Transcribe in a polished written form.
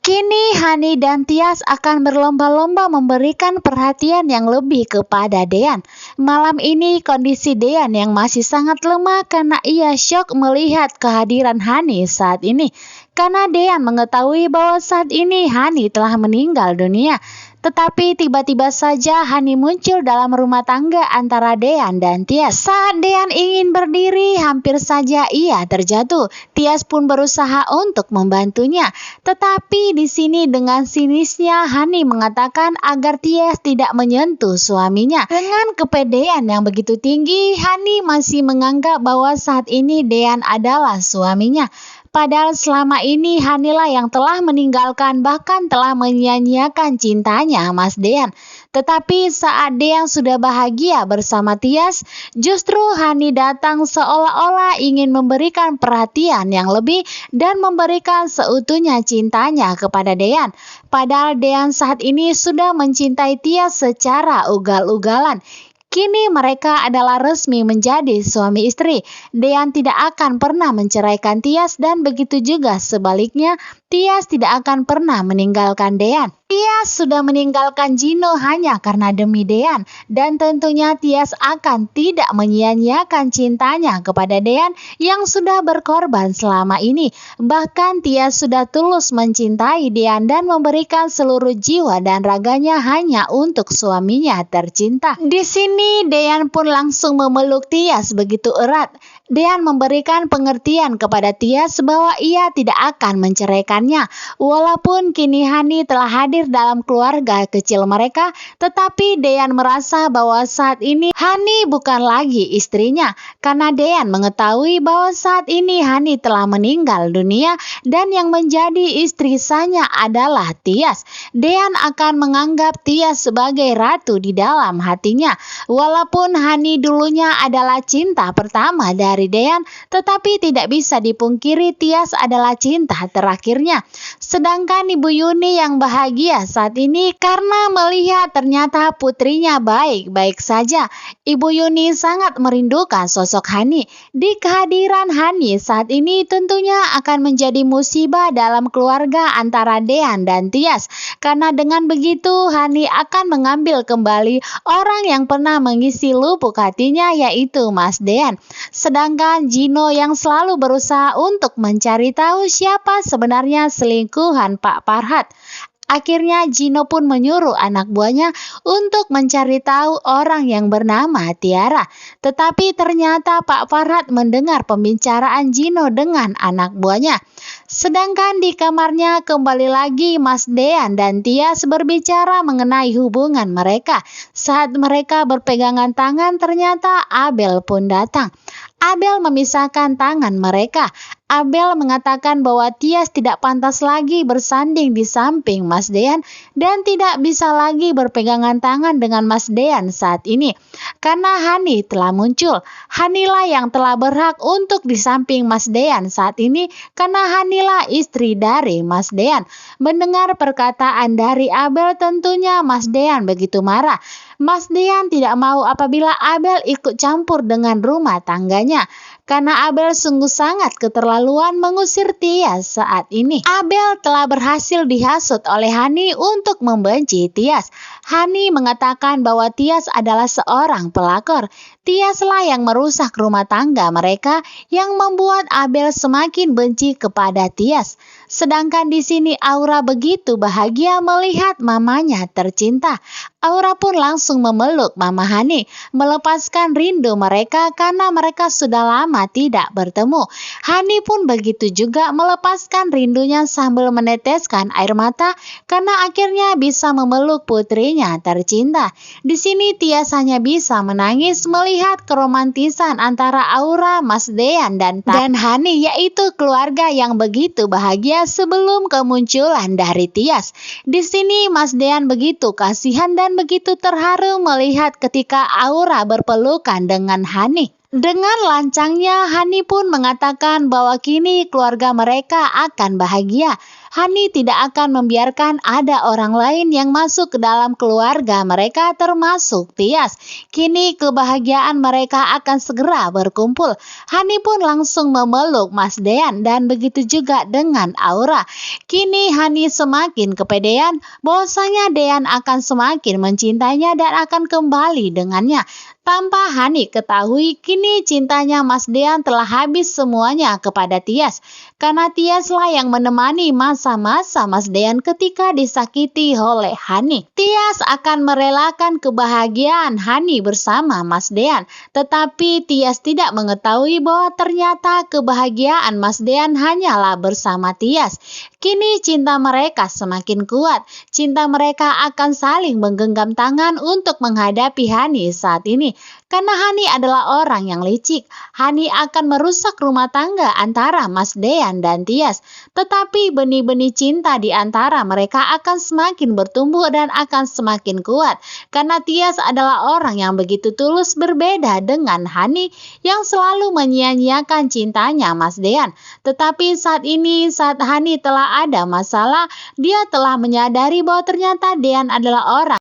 Kini Hani dan Tias akan berlomba-lomba memberikan perhatian yang lebih kepada Dean. Malam ini kondisi Dean yang masih sangat lemah karena ia syok melihat kehadiran Hani saat ini. Karena Dean mengetahui bahwa saat ini Hani telah meninggal dunia. Tetapi tiba-tiba saja Hani muncul dalam rumah tangga antara Dean dan Tias. Saat Dean ingin berdiri, hampir saja ia terjatuh. Tias pun berusaha untuk membantunya. Tetapi di sini dengan sinisnya Hani mengatakan agar Tias tidak menyentuh suaminya. Dengan kepedean yang begitu tinggi, Hani masih menganggap bahwa saat ini Dean adalah suaminya. Padahal selama ini Hanilah yang telah meninggalkan bahkan telah menyia-nyiakan cintanya Mas Dean. Tetapi saat Dean sudah bahagia bersama Tias, justru Hani datang seolah-olah ingin memberikan perhatian yang lebih dan memberikan seutuhnya cintanya kepada Dean. Padahal Dean saat ini sudah mencintai Tias secara ugal-ugalan. Kini mereka adalah resmi menjadi suami istri. Dean tidak akan pernah menceraikan Tias dan begitu juga sebaliknya, Tias tidak akan pernah meninggalkan Dean. Tias sudah meninggalkan Gino hanya karena demi Dean dan tentunya Tias akan tidak menyia-nyiakan cintanya kepada Dean yang sudah berkorban selama ini. Bahkan Tias sudah tulus mencintai Dean dan memberikan seluruh jiwa dan raganya hanya untuk suaminya tercinta. Di sini Dean pun langsung memeluk Tias begitu erat. Dean memberikan pengertian kepada Tias bahwa ia tidak akan menceraikannya. Walaupun kini Hani telah hadir dalam keluarga kecil mereka, tetapi Dean merasa bahwa saat ini Hani bukan lagi istrinya. Karena Dean mengetahui bahwa saat ini Hani telah meninggal dunia dan yang menjadi istri sahnya adalah Tias. Dean akan menganggap Tias sebagai ratu di dalam hatinya. Walaupun Hani dulunya adalah cinta pertama dari Dean, tetapi tidak bisa dipungkiri Tias adalah cinta terakhirnya. Sedangkan Ibu Yuni yang bahagia saat ini karena melihat ternyata putrinya baik-baik saja. Ibu Yuni sangat merindukan sosok Hani. Di kehadiran Hani saat ini tentunya akan menjadi musibah dalam keluarga antara Dean dan Tias. Karena dengan begitu Hani akan mengambil kembali orang yang pernah mengisi lubuk hatinya, yaitu Mas Dean. Sedangkan Gino yang selalu berusaha untuk mencari tahu siapa sebenarnya selingkuhan Pak Farhat. Akhirnya Gino pun menyuruh anak buahnya untuk mencari tahu orang yang bernama Tiara. Tetapi ternyata Pak Farhat mendengar pembicaraan Gino dengan anak buahnya. Sedangkan di kamarnya kembali lagi Mas Dean dan Tias berbicara mengenai hubungan mereka. Saat mereka berpegangan tangan ternyata Abel pun datang. Abel memisahkan tangan mereka. Abel mengatakan bahwa Tias tidak pantas lagi bersanding di samping Mas Dean dan tidak bisa lagi berpegangan tangan dengan Mas Dean saat ini. Karena Hani telah muncul. Hanilah yang telah berhak untuk di samping Mas Dean saat ini karena Hanilah istri dari Mas Dean. Mendengar perkataan dari Abel tentunya Mas Dean begitu marah. Mas Dean tidak mau apabila Abel ikut campur dengan rumah tangganya. Karena Abel sungguh sangat keterlaluan mengusir Tias saat ini. Abel telah berhasil dihasut oleh Hani untuk membenci Tias. Hani mengatakan bahwa Tias adalah seorang pelakor. Tiaslah yang merusak rumah tangga mereka yang membuat Abel semakin benci kepada Tias. Sedangkan di sini Aura begitu bahagia melihat mamanya tercinta. Aura pun langsung memeluk Mama Hani, melepaskan rindu mereka karena mereka sudah lama tidak bertemu. Hani pun begitu juga melepaskan rindunya sambil meneteskan air mata karena akhirnya bisa memeluk putrinya tercinta. Di sini Tias hanya bisa menangis melihat keromantisan antara Aura, Mas Dean dan Hani, yaitu keluarga yang begitu bahagia sebelum kemunculan dari Tias. Di sini Mas Dean begitu kasihan dan begitu terharu melihat ketika Aura berpelukan dengan Hani. Dengan lancangnya, Hani pun mengatakan bahwa kini keluarga mereka akan bahagia. Hani tidak akan membiarkan ada orang lain yang masuk ke dalam keluarga mereka termasuk Tias. Kini kebahagiaan mereka akan segera berkumpul. Hani pun langsung memeluk Mas Dean dan begitu juga dengan Aura. Kini Hani semakin kepedean bahwasanya Dean akan semakin mencintainya dan akan kembali dengannya. Tanpa Hani ketahui, kini cintanya Mas Dean telah habis semuanya kepada Tias. Karena Tiaslah yang menemani masa-masa Mas Dean ketika disakiti oleh Hani. Tias akan merelakan kebahagiaan Hani bersama Mas Dean. Tetapi Tias tidak mengetahui bahwa ternyata kebahagiaan Mas Dean hanyalah bersama Tias. Kini cinta mereka semakin kuat. Cinta mereka akan saling menggenggam tangan untuk menghadapi Hani saat ini. Karena Hani adalah orang yang licik, Hani akan merusak rumah tangga antara Mas Dean dan Tias. Tetapi benih-benih cinta di antara mereka akan semakin bertumbuh dan akan semakin kuat. Karena Tias adalah orang yang begitu tulus, berbeda dengan Hani yang selalu menyia-nyiakan cintanya Mas Dean. Tetapi saat ini, saat Hani telah ada masalah, dia telah menyadari bahwa ternyata Dean adalah orang